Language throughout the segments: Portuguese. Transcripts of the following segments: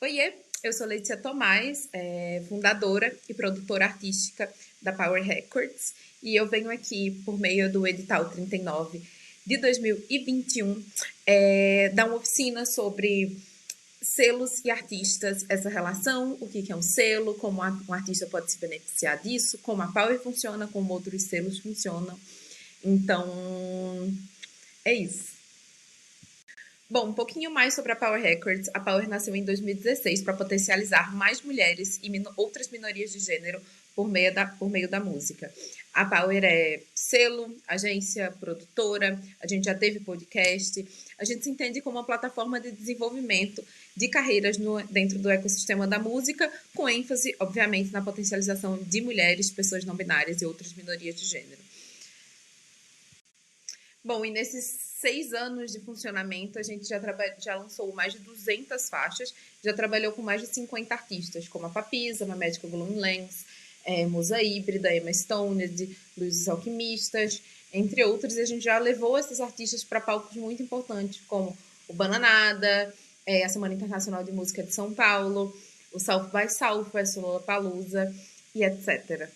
Oiê, eu sou Letícia Tomás, fundadora e produtora artística da Power Records, e eu venho aqui por meio do edital 39 de 2021 dar uma oficina sobre selos e artistas, essa relação, o que é um selo, como um artista pode se beneficiar disso, como a Power funciona, como outros selos funcionam. Então, é isso. Bom, um pouquinho mais sobre a Power Records. A Power nasceu em 2016 para potencializar mais mulheres e outras minorias de gênero por meio da música. A Power é selo, agência, produtora, a gente já teve podcast. A gente se entende como uma plataforma de desenvolvimento de carreiras dentro do ecossistema da música, com ênfase, obviamente, na potencialização de mulheres, pessoas não binárias e outras minorias de gênero. Bom, e nesses 6 anos de funcionamento, a gente já lançou mais de 200 faixas, já trabalhou com mais de 50 artistas, como a Papisa, a Magical Gloom Lens, Musa Híbrida, Emma Stone, Luzes Alquimistas, entre outros. E a gente já levou esses artistas para palcos muito importantes, como o Bananada, a Semana Internacional de Música de São Paulo, o South by Southwest, o Lollapalooza e etc.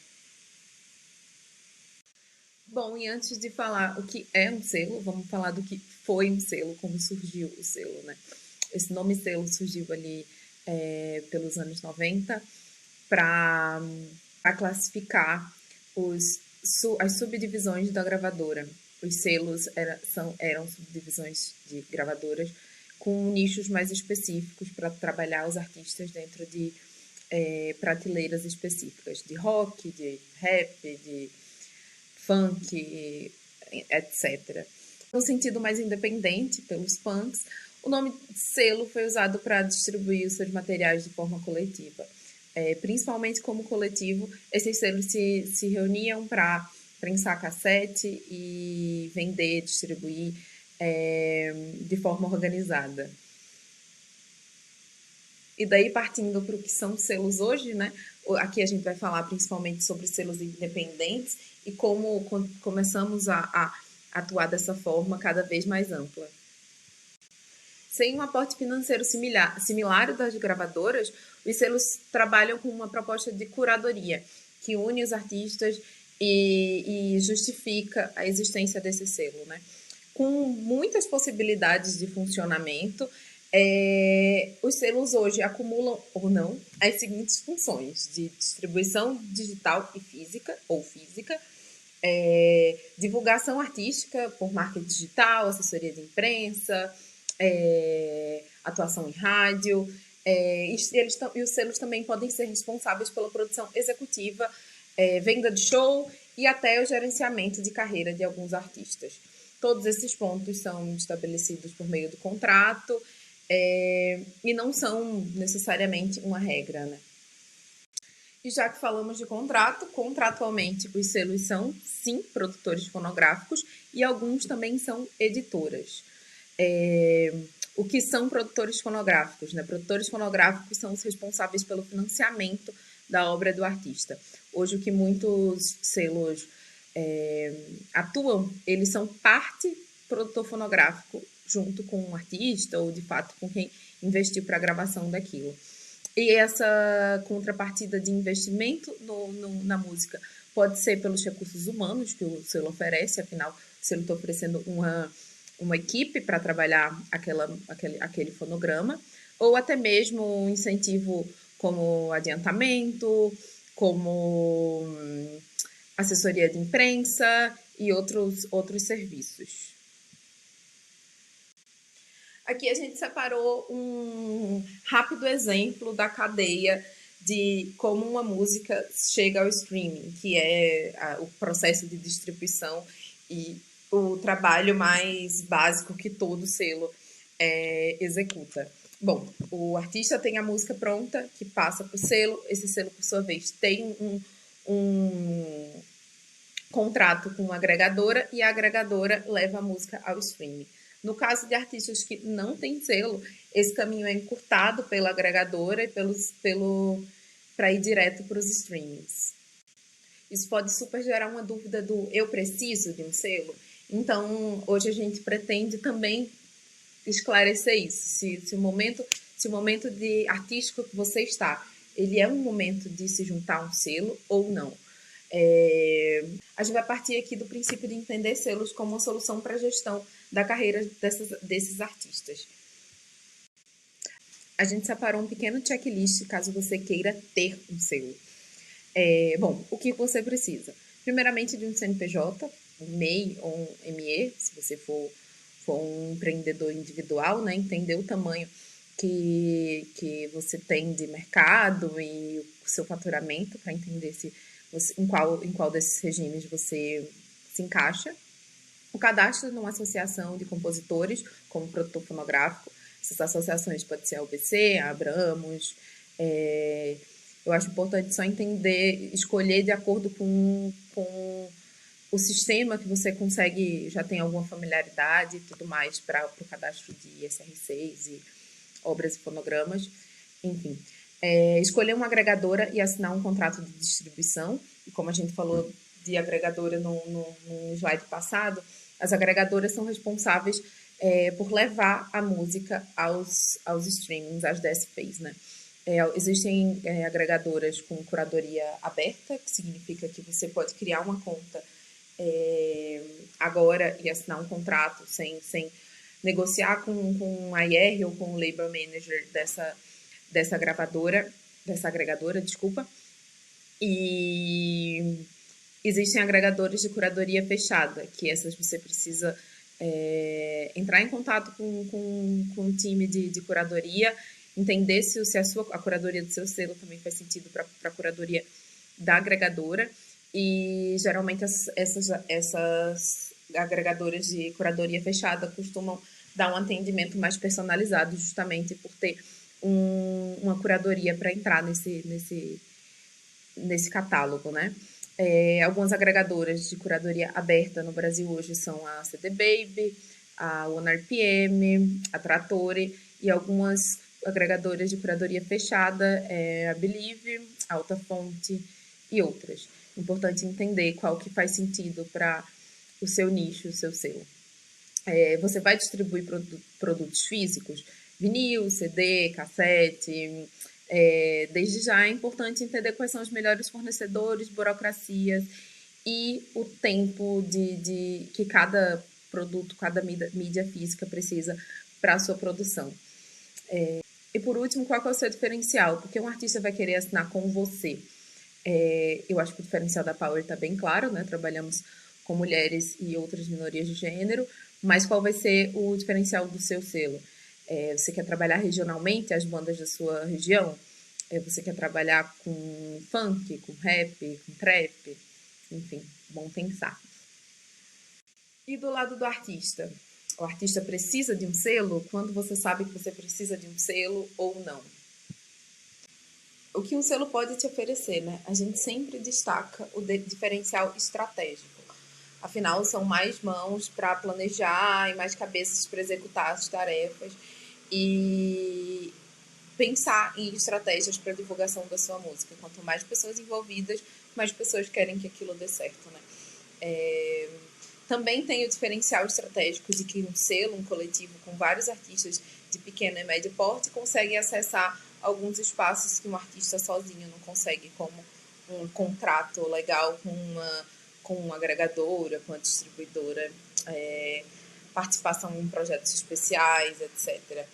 Bom, e antes de falar o que é um selo, vamos falar do que foi um selo, como surgiu o selo, né? Esse nome selo surgiu ali pelos anos 90 para classificar as subdivisões da gravadora. Os selos eram subdivisões de gravadoras com nichos mais específicos para trabalhar os artistas dentro de prateleiras específicas, de rock, de rap, de funk, etc. No sentido mais independente, pelos punks, o nome selo foi usado para distribuir os seus materiais de forma coletiva. Principalmente como coletivo, esses selos se reuniam para prensar cassete e vender, distribuir de forma organizada. E daí, partindo para o que são selos hoje, né? Aqui a gente vai falar principalmente sobre selos independentes e como começamos a atuar dessa forma cada vez mais ampla. Sem um aporte financeiro similar ao das gravadoras, os selos trabalham com uma proposta de curadoria, que une os artistas e justifica a existência desse selo, né? Com muitas possibilidades de funcionamento, os selos hoje acumulam ou não as seguintes funções: de distribuição digital e física, divulgação artística por marketing digital, assessoria de imprensa, atuação em rádio, e os selos também podem ser responsáveis pela produção executiva, venda de show e até o gerenciamento de carreira de alguns artistas. Todos esses pontos são estabelecidos por meio do contrato e não são necessariamente uma regra, né? E já que falamos de contrato, contratualmente os selos são, sim, produtores fonográficos e alguns também são editoras. O que são produtores fonográficos, né? Produtores fonográficos são os responsáveis pelo financiamento da obra do artista. Hoje, o que muitos selos atuam, eles são parte produtor fonográfico junto com um artista ou, de fato, com quem investiu para a gravação daquilo. E essa contrapartida de investimento na música pode ser pelos recursos humanos que o selo oferece, afinal, o selo está oferecendo uma equipe para trabalhar aquele fonograma, ou até mesmo um incentivo como adiantamento, como assessoria de imprensa e outros serviços. Aqui a gente separou um rápido exemplo da cadeia de como uma música chega ao streaming, que é o processo de distribuição e o trabalho mais básico que todo selo executa. Bom, o artista tem a música pronta, que passa para o selo. Esse selo, por sua vez, tem um contrato com uma agregadora e a agregadora leva a música ao streaming. No caso de artistas que não têm selo, esse caminho é encurtado pela agregadora e para ir direto para os streamings. Isso pode super gerar uma dúvida do eu preciso de um selo? Então, hoje a gente pretende também esclarecer isso. Se se o momento artístico que você está, ele é um momento de se juntar a um selo ou não. A gente vai partir aqui do princípio de entender selos como uma solução para a gestão da carreira desses artistas. A gente separou um pequeno checklist caso você queira ter um selo. Bom, o que você precisa? Primeiramente de um CNPJ, um MEI ou um ME, se você for um empreendedor individual, né? Entender o tamanho que você tem de mercado e o seu faturamento para entender em qual desses regimes você se encaixa. O cadastro numa associação de compositores, como produtor fonográfico. Essas associações podem ser a UBC, a Abramos. Eu acho importante só entender, escolher de acordo com o sistema que você consegue, já tem alguma familiaridade e tudo mais para o cadastro de SR6 e obras e fonogramas. Enfim, escolher uma agregadora e assinar um contrato de distribuição. E como a gente falou de agregadora no slide passado, as agregadoras são responsáveis por levar a música aos streamings, às DSPs, né? Existem agregadoras com curadoria aberta, que significa que você pode criar uma conta agora e assinar um contrato sem negociar com um IR ou com um label manager dessa agregadora, desculpa. E existem agregadores de curadoria fechada, que essas você precisa entrar em contato com um time de curadoria, entender se a curadoria do seu selo também faz sentido para a curadoria da agregadora. E geralmente essas agregadoras de curadoria fechada costumam dar um atendimento mais personalizado, justamente por ter uma curadoria para entrar nesse catálogo, né? Algumas agregadoras de curadoria aberta no Brasil hoje são a CD Baby, a OneRPM, a Trattori, e algumas agregadoras de curadoria fechada, a Believe, a Altafonte e outras. Importante entender qual que faz sentido para o seu nicho, o seu selo. Você vai distribuir produtos físicos, vinil, CD, cassete. Desde já é importante entender quais são os melhores fornecedores, burocracias e o tempo que cada produto, cada mídia física precisa para a sua produção. E por último, qual é o seu diferencial? Porque um artista vai querer assinar com você. Eu acho que o diferencial da Power está bem claro, né? Trabalhamos com mulheres e outras minorias de gênero, mas qual vai ser o diferencial do seu selo? Você quer trabalhar regionalmente as bandas da sua região? Você quer trabalhar com funk, com rap, com trap? Enfim, bom pensar. E do lado do artista? O artista precisa de um selo? Quando você sabe que você precisa de um selo ou não? O que um selo pode te oferecer, né? A gente sempre destaca o diferencial estratégico. Afinal, são mais mãos para planejar e mais cabeças para executar as tarefas e pensar em estratégias para a divulgação da sua música. Quanto mais pessoas envolvidas, mais pessoas querem que aquilo dê certo, né? Também tem o diferencial estratégico de que um selo, um coletivo com vários artistas de pequeno e médio porte consegue acessar alguns espaços que um artista sozinho não consegue, como um contrato legal com uma agregadora, com uma distribuidora, participação em projetos especiais, etc.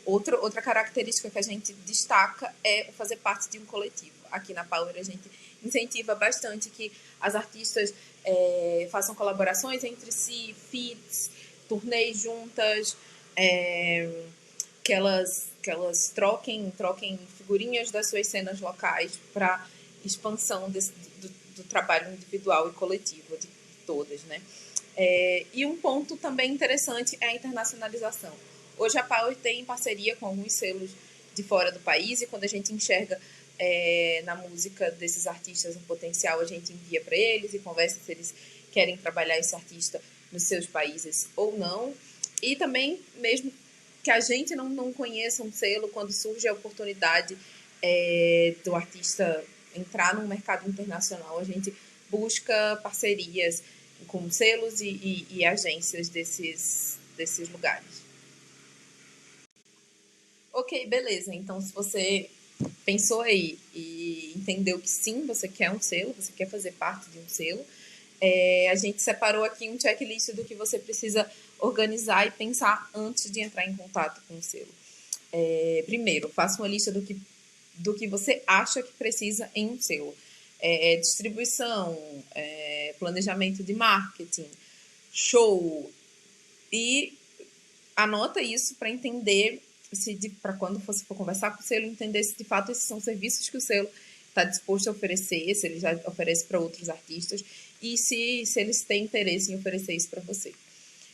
Outra característica que a gente destaca é fazer parte de um coletivo. Aqui na Power a gente incentiva bastante que as artistas façam colaborações entre si, feats, turnês juntas, que elas troquem figurinhas das suas cenas locais para expansão do trabalho individual e coletivo de todas, né? E um ponto também interessante é a internacionalização. Hoje a Power tem parceria com alguns selos de fora do país e quando a gente enxerga na música desses artistas um potencial, a gente envia para eles e conversa se eles querem trabalhar esse artista nos seus países ou não. E também, mesmo que a gente não conheça um selo, quando surge a oportunidade do artista entrar no mercado internacional, a gente busca parcerias com selos e agências desses lugares. Ok, beleza. Então, se você pensou aí e entendeu que sim, você quer um selo, você quer fazer parte de um selo, a gente separou aqui um checklist do que você precisa organizar e pensar antes de entrar em contato com o selo. Primeiro, faça uma lista do que você acha que precisa em um selo. Distribuição, planejamento de marketing, show, e anota isso para entender, para quando você for conversar com o selo, entender se de fato esses são serviços que o selo está disposto a oferecer, se ele já oferece para outros artistas e se eles têm interesse em oferecer isso para você.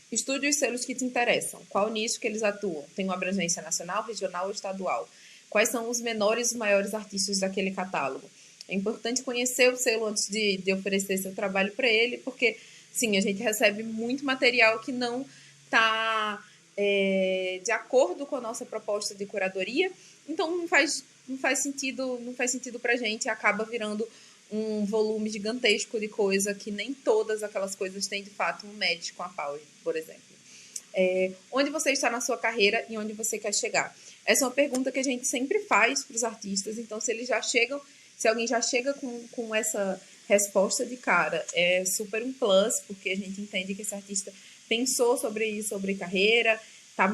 Estude os selos que te interessam. Qual nicho que eles atuam? Tem uma abrangência nacional, regional ou estadual? Quais são os menores e os maiores artistas daquele catálogo? É importante conhecer o selo antes de oferecer seu trabalho para ele, porque, sim, a gente recebe muito material que não está de acordo com a nossa proposta de curadoria, então não faz sentido para a gente, acaba virando um volume gigantesco de coisa que nem todas aquelas coisas têm de fato um match com a Power, por exemplo. Onde você está na sua carreira e onde você quer chegar? Essa é uma pergunta que a gente sempre faz para os artistas, então se alguém já chega com essa resposta de cara, é super um plus, porque a gente entende que esse artista pensou sobre carreira, está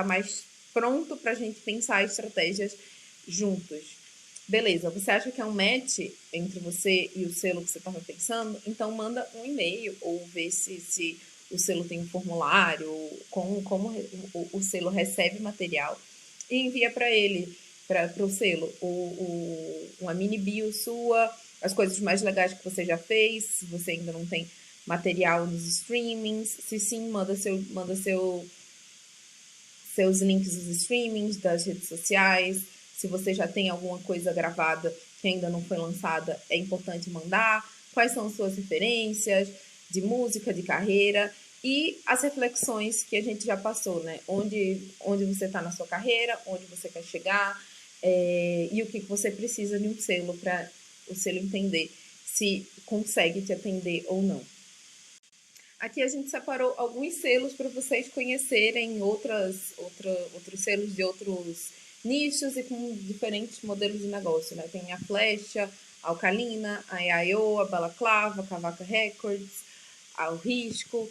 mais pronto para a gente pensar estratégias juntos. Beleza, você acha que é um match entre você e o selo que você estava pensando? Então manda um e-mail ou vê se o selo tem um formulário, como o selo recebe material e envia para ele, para o selo, uma mini bio sua, as coisas mais legais que você já fez, se você ainda não tem material nos streamings, se sim, manda seus links dos streamings, das redes sociais. Se você já tem alguma coisa gravada que ainda não foi lançada, é importante mandar. Quais são suas referências de música, de carreira e as reflexões que a gente já passou, né? Onde você está na sua carreira, onde você quer chegar, e o que você precisa de um selo para o selo entender se consegue te atender ou não. Aqui a gente separou alguns selos para vocês conhecerem outros selos de outros nichos e com diferentes modelos de negócio, né? Tem a Flecha, a Alcalina, a EIO, a Balaclava, a Cavaca Records, o Risco.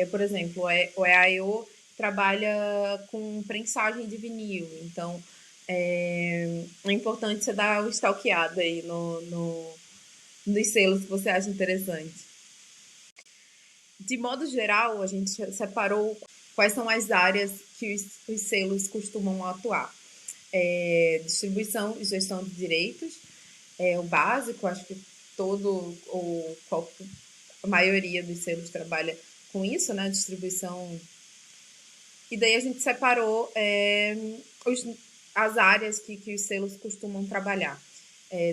Por exemplo, o EIO trabalha com prensagem de vinil, então é importante você dar uma stalkeada aí nos selos que você acha interessante. De modo geral, a gente separou quais são as áreas que os selos costumam atuar. Distribuição e gestão de direitos, o básico, acho que a maioria dos selos trabalha com isso, né? Distribuição. E daí a gente separou as áreas que os selos costumam trabalhar.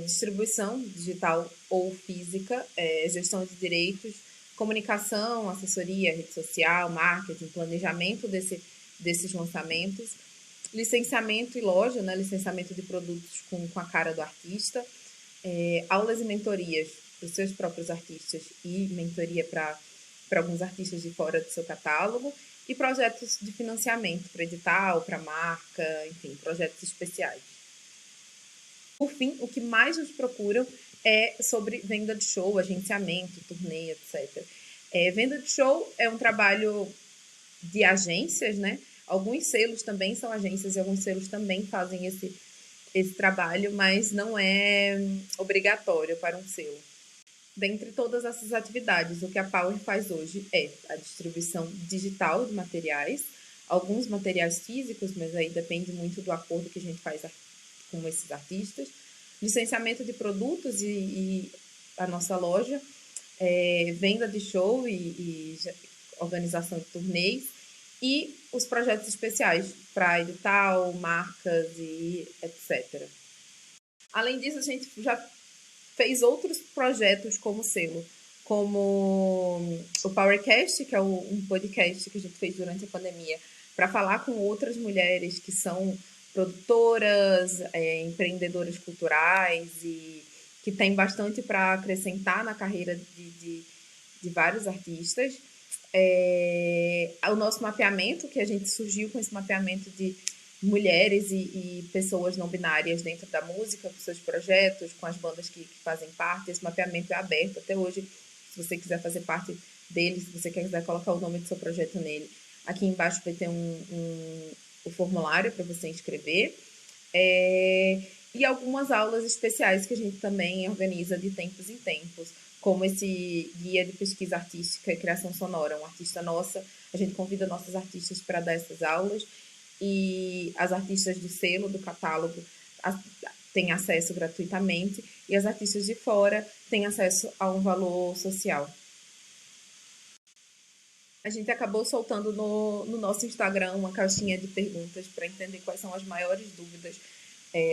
Distribuição digital ou física, gestão de direitos, comunicação, assessoria, rede social, marketing, planejamento desses lançamentos, licenciamento e loja, né? Licenciamento de produtos com a cara do artista, aulas e mentorias para os seus próprios artistas e mentoria para alguns artistas de fora do seu catálogo e projetos de financiamento para edital, para marca, enfim, projetos especiais. Por fim, o que mais nos procuram é sobre venda de show, agenciamento, turnê, etc. Venda de show é um trabalho de agências, né? Alguns selos também são agências e alguns selos também fazem esse trabalho, mas não é obrigatório para um selo. Dentre todas essas atividades, o que a Power faz hoje é a distribuição digital de materiais, alguns materiais físicos, mas aí depende muito do acordo que a gente faz com esses artistas, licenciamento de produtos e a nossa loja, venda de show e organização de turnês e os projetos especiais para edital, marcas e etc. Além disso, a gente já fez outros projetos como selo, como o Powercast, que é um podcast que a gente fez durante a pandemia, para falar com outras mulheres que são produtoras, empreendedoras culturais e que tem bastante para acrescentar na carreira de vários artistas. O nosso mapeamento, que a gente surgiu com esse mapeamento de mulheres e pessoas não binárias dentro da música, com seus projetos, com as bandas que fazem parte. Esse mapeamento é aberto até hoje. Se você quiser fazer parte dele, se você quiser colocar o nome do seu projeto nele, aqui embaixo vai ter o formulário para você inscrever. E algumas aulas especiais que a gente também organiza de tempos em tempos, como esse guia de pesquisa artística e criação sonora, uma artista nossa. A gente convida nossos artistas para dar essas aulas, e as artistas do selo, do catálogo, têm acesso gratuitamente, e as artistas de fora têm acesso a um valor social. A gente acabou soltando no nosso Instagram uma caixinha de perguntas para entender quais são as maiores dúvidas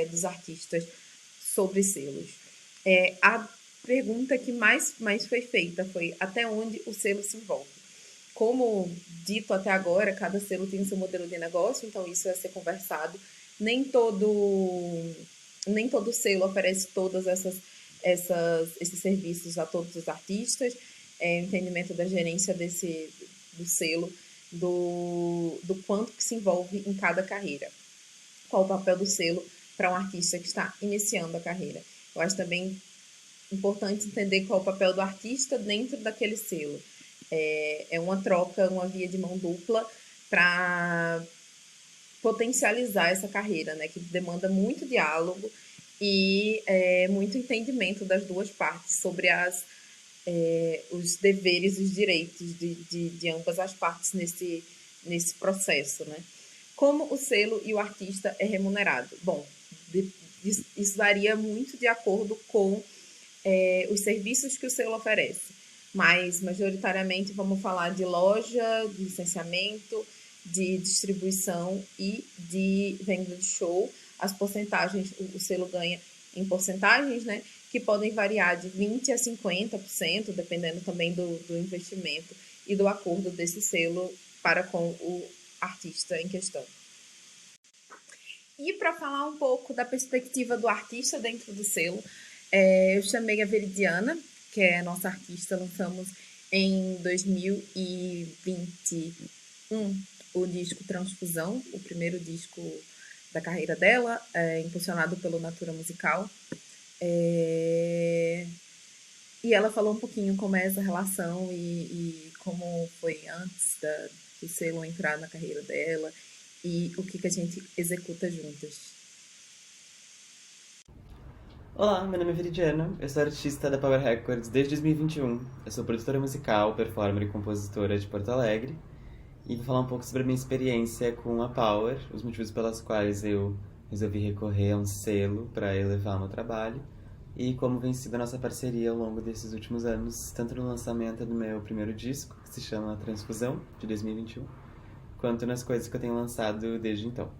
dos artistas sobre selos. A pergunta que mais foi feita foi: até onde o selo se envolve? Como dito até agora, cada selo tem o seu modelo de negócio, então isso vai ser conversado. Nem todo selo oferece todas esses serviços a todos os artistas. O entendimento da gerência do selo, do quanto que se envolve em cada carreira. Qual o papel do selo para um artista que está iniciando a carreira. Eu acho também importante entender qual é o papel do artista dentro daquele selo. É uma troca, uma via de mão dupla para potencializar essa carreira, né, que demanda muito diálogo e muito entendimento das duas partes sobre os deveres e os direitos de ambas as partes nesse processo, né? Como o selo e o artista é remunerado? Bom, isso varia muito de acordo com os serviços que o selo oferece, mas majoritariamente vamos falar de loja, de licenciamento, de distribuição e de venda de show. As porcentagens, o selo ganha em porcentagens, né, que podem variar de 20% a 50%, dependendo também do investimento e do acordo desse selo para com o artista em questão. E para falar um pouco da perspectiva do artista dentro do selo, eu chamei a Veridiana, que é a nossa artista. Lançamos em 2021 o disco Transfusão, o primeiro disco da carreira dela, impulsionado pelo Natura Musical. E ela falou um pouquinho como é essa relação e como foi antes do selo entrar na carreira dela e o que a gente executa juntas. Olá, meu nome é Veridiana, eu sou artista da Power Records desde 2021. Eu sou produtora musical, performer e compositora de Porto Alegre. E vou falar um pouco sobre a minha experiência com a Power, os motivos pelos quais eu resolvi recorrer a um selo para elevar o meu trabalho e como vem sido a nossa parceria ao longo desses últimos anos, tanto no lançamento do meu primeiro disco, que se chama Transfusão, de 2021, quanto nas coisas que eu tenho lançado desde então.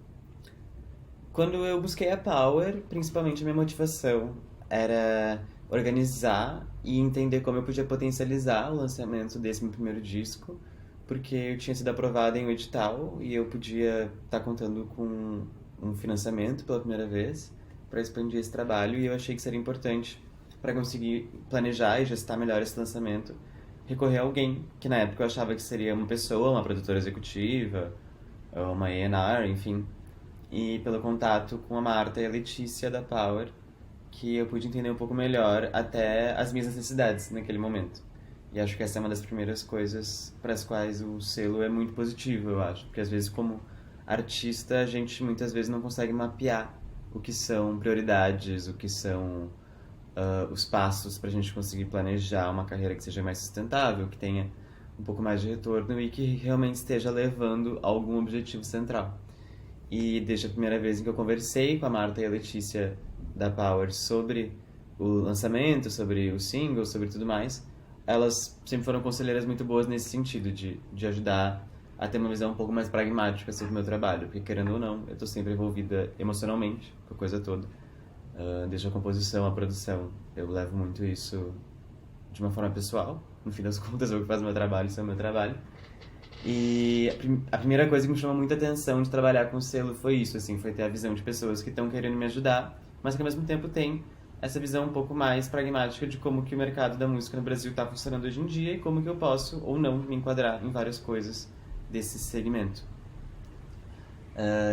Quando eu busquei a Power, principalmente a minha motivação era organizar e entender como eu podia potencializar o lançamento desse meu primeiro disco, porque eu tinha sido aprovada em um edital e eu podia estar contando com um financiamento pela primeira vez para expandir esse trabalho, e eu achei que seria importante, para conseguir planejar e gestar melhor esse lançamento, recorrer a alguém que na época eu achava que seria uma pessoa, uma produtora executiva, uma A&R, enfim. E pelo contato com a Marta e a Letícia da Power, que eu pude entender um pouco melhor até as minhas necessidades naquele momento. E acho que essa é uma das primeiras coisas para as quais o selo é muito positivo, eu acho. Porque às vezes, como artista, a gente muitas vezes não consegue mapear o que são prioridades, o que são os passos para a gente conseguir planejar uma carreira que seja mais sustentável, que tenha um pouco mais de retorno e que realmente esteja levando a algum objetivo central. E desde a primeira vez em que eu conversei com a Marta e a Letícia da Power sobre o lançamento, sobre o single, sobre tudo mais, elas sempre foram conselheiras muito boas nesse sentido, de ajudar a ter uma visão um pouco mais pragmática sobre o meu trabalho, porque querendo ou não, eu estou sempre envolvida emocionalmente com a coisa toda. Desde a composição, a produção, eu levo muito isso de uma forma pessoal. No fim das contas, eu que faço meu trabalho, isso é o meu trabalho. E a primeira coisa que me chamou muita atenção de trabalhar com o selo foi isso, assim, foi ter a visão de pessoas que estão querendo me ajudar, mas que ao mesmo tempo tem essa visão um pouco mais pragmática de como que o mercado da música no Brasil está funcionando hoje em dia e como que eu posso ou não me enquadrar em várias coisas desse segmento.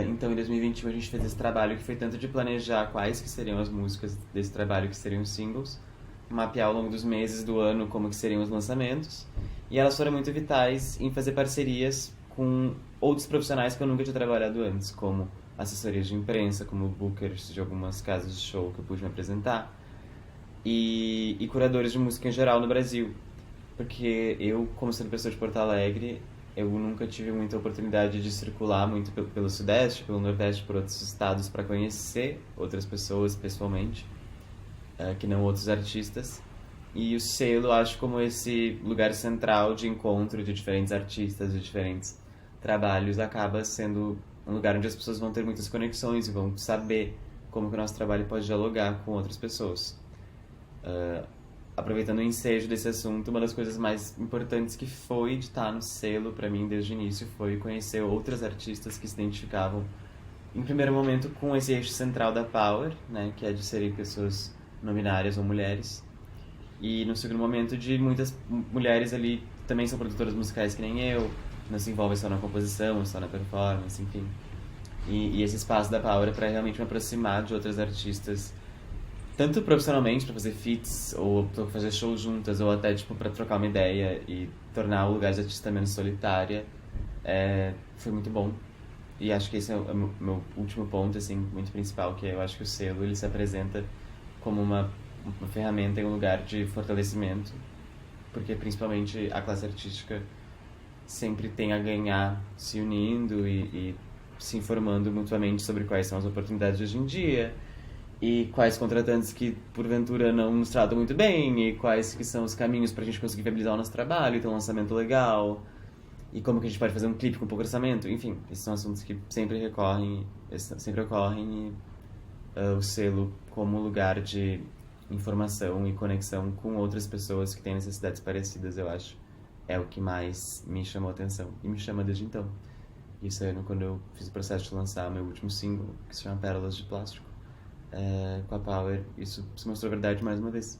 Então, em 2021, a gente fez esse trabalho que foi tanto de planejar quais que seriam as músicas desse trabalho, que seriam os singles, mapear ao longo dos meses do ano como que seriam os lançamentos, e elas foram muito vitais em fazer parcerias com outros profissionais que eu nunca tinha trabalhado antes, como assessorias de imprensa, como bookers de algumas casas de show que eu pude me apresentar, e curadores de música em geral no Brasil. Porque eu, como sendo pessoa de Porto Alegre, eu nunca tive muita oportunidade de circular muito pelo Sudeste, pelo Nordeste, por outros estados para conhecer outras pessoas pessoalmente, que não outros artistas. E o selo acho como esse lugar central de encontro de diferentes artistas, de diferentes trabalhos, acaba sendo um lugar onde as pessoas vão ter muitas conexões e vão saber como que o nosso trabalho pode dialogar com outras pessoas. Aproveitando o ensejo desse assunto, uma das coisas mais importantes que foi de estar no selo para mim desde o início foi conhecer outras artistas que se identificavam, em primeiro momento, com esse eixo central da Power, né, que é de serem pessoas não binárias ou mulheres, e no segundo momento de muitas mulheres ali que também são produtoras musicais que nem eu, não se envolvem só na composição, só na performance, enfim. E esse espaço da Power é para realmente me aproximar de outras artistas, tanto profissionalmente para fazer feats ou pra fazer shows juntas ou até tipo para trocar uma ideia e tornar o lugar de artista menos solitária. Foi muito bom. E acho que esse é o meu último ponto assim muito principal, que é, eu acho que o selo ele se apresenta como uma ferramenta e um lugar de fortalecimento, porque principalmente a classe artística sempre tem a ganhar se unindo e se informando mutuamente sobre quais são as oportunidades de hoje em dia e quais contratantes que porventura não nos tratam muito bem e quais que são os caminhos para a gente conseguir viabilizar o nosso trabalho, ter um lançamento legal e como que a gente pode fazer um clipe com pouco orçamento, enfim, esses são assuntos que sempre ocorrem e o selo como lugar de informação e conexão com outras pessoas que têm necessidades parecidas, eu acho, é o que mais me chamou a atenção e me chama desde então. Isso é quando eu fiz o processo de lançar meu último single, que se chama Pérolas de Plástico, com a Power, isso se mostrou verdade mais uma vez.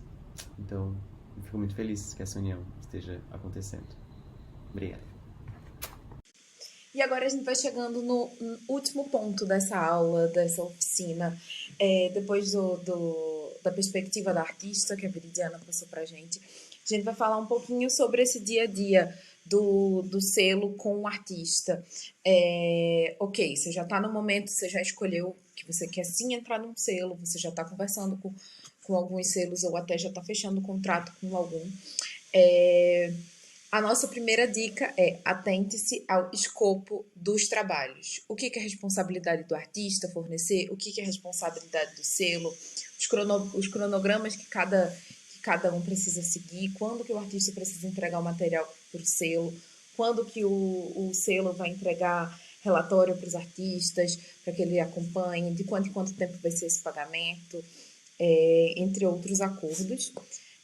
Então, eu fico muito feliz que essa união esteja acontecendo. Obrigado. E agora a gente vai chegando no último ponto dessa aula, dessa oficina, depois da perspectiva da artista, que a Viridiana passou pra gente. A gente vai falar um pouquinho sobre esse dia a dia do selo com o artista. Ok, você já está no momento, você já escolheu que você quer sim entrar num selo, você já está conversando com alguns selos ou até já está fechando o contrato com algum. A nossa primeira dica é atente-se ao escopo dos trabalhos. O que é responsabilidade do artista fornecer, o que é responsabilidade do selo, os cronogramas que cada um precisa seguir, quando que o artista precisa entregar o material para o selo, quando que o selo vai entregar relatório para os artistas, para que ele acompanhe, de quanto em quanto tempo vai ser esse pagamento, entre outros acordos.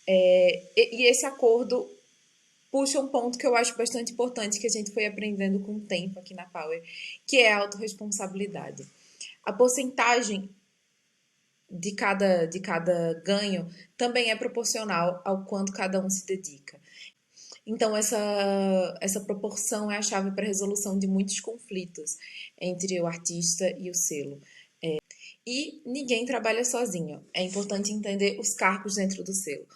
E esse acordo puxa um ponto que eu acho bastante importante, que a gente foi aprendendo com o tempo aqui na Power, que é a autorresponsabilidade. A porcentagem de cada ganho também é proporcional ao quanto cada um se dedica. Então, essa proporção é a chave para a resolução de muitos conflitos entre o artista e o selo. E ninguém trabalha sozinho. É importante entender os cargos dentro do selo.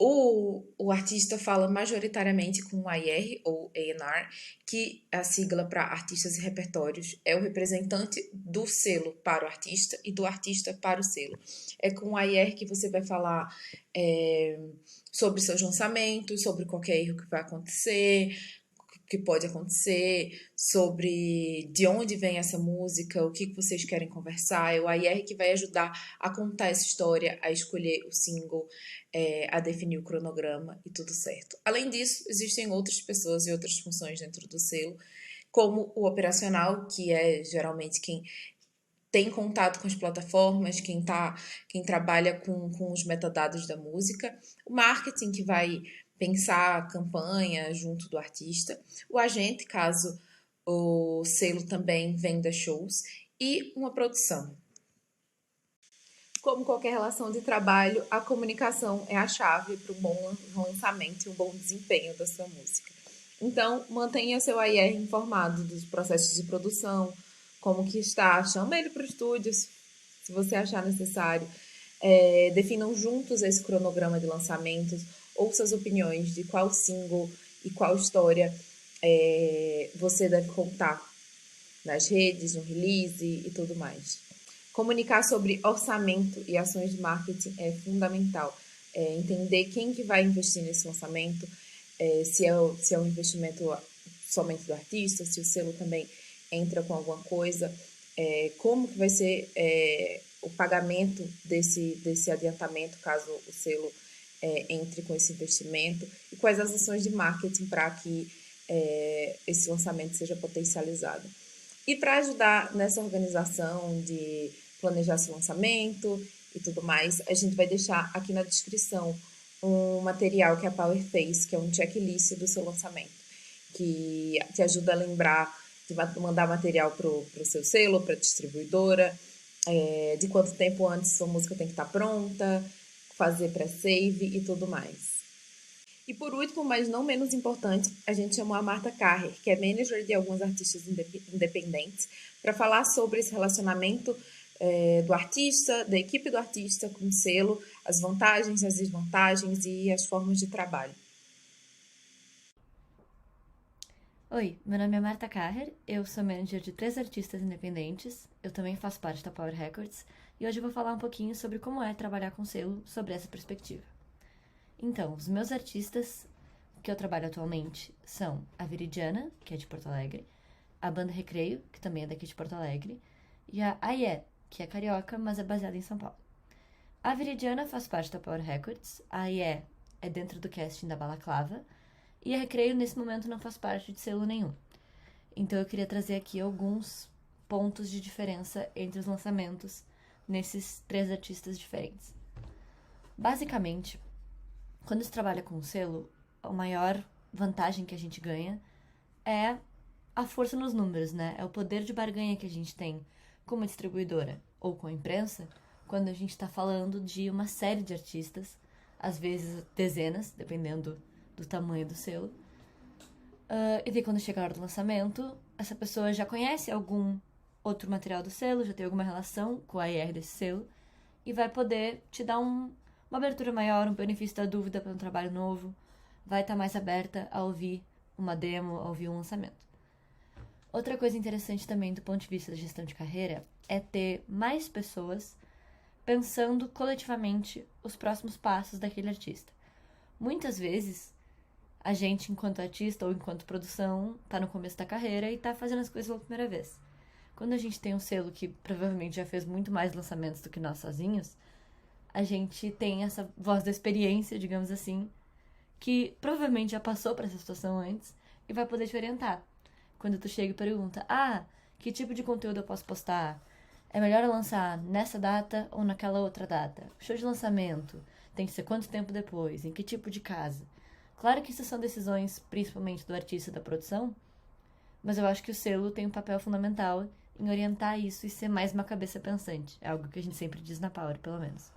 O artista fala majoritariamente com o AR, ou A&R, que é a sigla para artistas e repertórios. É o representante do selo para o artista e do artista para o selo. É com o AR que você vai falar sobre seus lançamentos, sobre qualquer erro que vai acontecer, que pode acontecer, sobre de onde vem essa música, o que vocês querem conversar. É o AR que vai ajudar a contar essa história, a escolher o single, a definir o cronograma e tudo certo. Além disso, existem outras pessoas e outras funções dentro do selo, como o operacional, que é geralmente quem tem contato com as plataformas, quem trabalha com os metadados da música, o marketing, que vai pensar a campanha junto do artista, o agente, caso o selo também venda shows, e uma produção. Como qualquer relação de trabalho, a comunicação é a chave para um bom lançamento e um bom desempenho da sua música. Então, mantenha seu AR informado dos processos de produção, como que está, chama ele para o estúdio, se você achar necessário. Definam juntos esse cronograma de lançamentos, ouça as opiniões de qual single e qual história você deve contar nas redes, no release e tudo mais. Comunicar sobre orçamento e ações de marketing é fundamental. Entender quem que vai investir nesse lançamento, se é um investimento somente do artista, se o selo também entra com alguma coisa, como que vai ser o pagamento desse adiantamento, caso o selo entre com esse investimento, e quais as ações de marketing para que esse lançamento seja potencializado. E para ajudar nessa organização de planejar esse lançamento e tudo mais, a gente vai deixar aqui na descrição um material que a Power fez, que é um checklist do seu lançamento, que te ajuda a lembrar de mandar material para o seu selo, para a distribuidora, de quanto tempo antes sua música tem que estar pronta, fazer pré-save e tudo mais. E por último, mas não menos importante, a gente chamou a Marta Carrer, que é manager de alguns artistas independentes, para falar sobre esse relacionamento do artista, da equipe do artista com o selo, as vantagens, as desvantagens e as formas de trabalho. Oi, meu nome é Marta Carrer, eu sou manager de 3 artistas independentes, eu também faço parte da Power Records, e hoje eu vou falar um pouquinho sobre como é trabalhar com selo sob essa perspectiva. Então, os meus artistas que eu trabalho atualmente são a Viridiana, que é de Porto Alegre, a Banda Recreio, que também é daqui de Porto Alegre, e a Aie, que é carioca, mas é baseada em São Paulo. A Viridiana faz parte da Power Records, a Aie é dentro do casting da Balaclava, e a Recreio, nesse momento, não faz parte de selo nenhum. Então eu queria trazer aqui alguns pontos de diferença entre os lançamentos nesses 3 artistas diferentes. Basicamente, quando se trabalha com selo, a maior vantagem que a gente ganha é a força nos números, né? É o poder de barganha que a gente tem com uma distribuidora ou com a imprensa, quando a gente está falando de uma série de artistas, às vezes dezenas, dependendo do tamanho do selo. E daí quando chega a hora do lançamento, essa pessoa já conhece algum outro material do selo, já tem alguma relação com a IR desse selo, e vai poder te dar uma abertura maior, um benefício da dúvida para um trabalho novo, vai estar mais aberta a ouvir uma demo, a ouvir um lançamento. Outra coisa interessante também do ponto de vista da gestão de carreira é ter mais pessoas pensando coletivamente os próximos passos daquele artista. Muitas vezes, a gente, enquanto artista ou enquanto produção, tá no começo da carreira e tá fazendo as coisas pela primeira vez. Quando a gente tem um selo que provavelmente já fez muito mais lançamentos do que nós sozinhos, a gente tem essa voz da experiência, digamos assim, que provavelmente já passou por essa situação antes e vai poder te orientar. Quando tu chega e pergunta, que tipo de conteúdo eu posso postar? É melhor eu lançar nessa data ou naquela outra data? Show de lançamento, tem que ser quanto tempo depois? Em que tipo de casa? Claro que isso são decisões, principalmente do artista e da produção, mas eu acho que o selo tem um papel fundamental em orientar isso e ser mais uma cabeça pensante. É algo que a gente sempre diz na Power, pelo menos.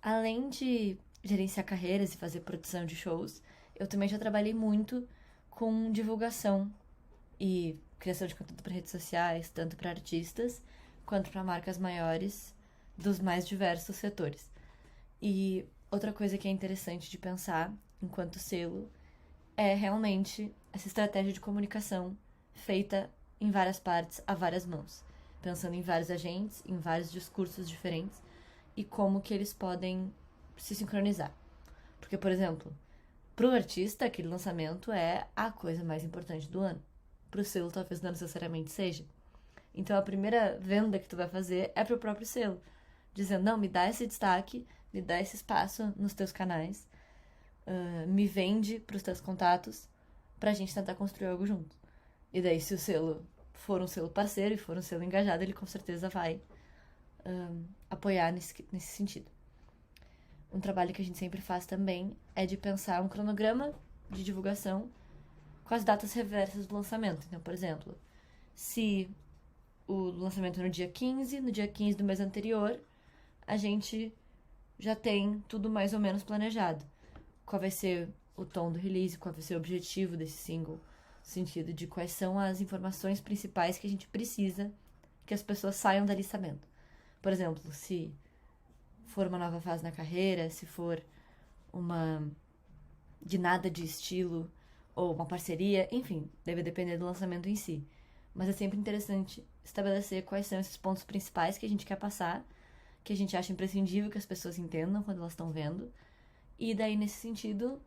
Além de gerenciar carreiras e fazer produção de shows, eu também já trabalhei muito com divulgação e criação de conteúdo para redes sociais, tanto para artistas quanto para marcas maiores dos mais diversos setores. E outra coisa que é interessante de pensar enquanto selo é realmente essa estratégia de comunicação feita em várias partes, a várias mãos, pensando em vários agentes, em vários discursos diferentes e como que eles podem se sincronizar. Porque, por exemplo, pro artista, aquele lançamento é a coisa mais importante do ano. Pro selo, talvez não necessariamente seja. Então, a primeira venda que tu vai fazer é pro próprio selo, dizendo, não, me dá esse destaque, me dá esse espaço nos teus canais, me vende pros teus contatos, pra gente tentar construir algo junto. E daí, se o selo for um selo parceiro e for um selo engajado, ele com certeza vai apoiar nesse sentido. Um trabalho que a gente sempre faz também é de pensar um cronograma de divulgação com as datas reversas do lançamento. Então, por exemplo, se o lançamento é no dia 15 do mês anterior, a gente já tem tudo mais ou menos planejado. Qual vai ser o tom do release, qual vai ser o objetivo desse single sentido de quais são as informações principais que a gente precisa que as pessoas saiam dali sabendo. Por exemplo, se for uma nova fase na carreira, se for uma guinada de estilo ou uma parceria, enfim, deve depender do lançamento em si. Mas é sempre interessante estabelecer quais são esses pontos principais que a gente quer passar, que a gente acha imprescindível que as pessoas entendam quando elas estão vendo. E daí, nesse sentido,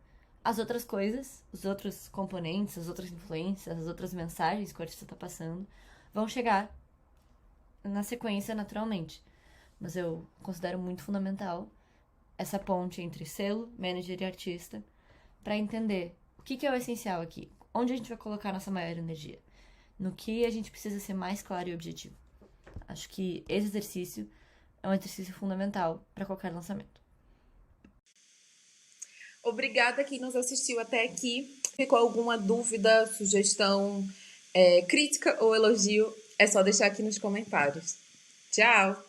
as outras coisas, os outros componentes, as outras influências, as outras mensagens que o artista está passando, vão chegar na sequência naturalmente. Mas eu considero muito fundamental essa ponte entre selo, manager e artista, para entender o que é o essencial aqui, onde a gente vai colocar nossa maior energia, no que a gente precisa ser mais claro e objetivo. Acho que esse exercício é um exercício fundamental para qualquer lançamento. Obrigada quem nos assistiu até aqui. Ficou alguma dúvida, sugestão, crítica ou elogio? É só deixar aqui nos comentários. Tchau!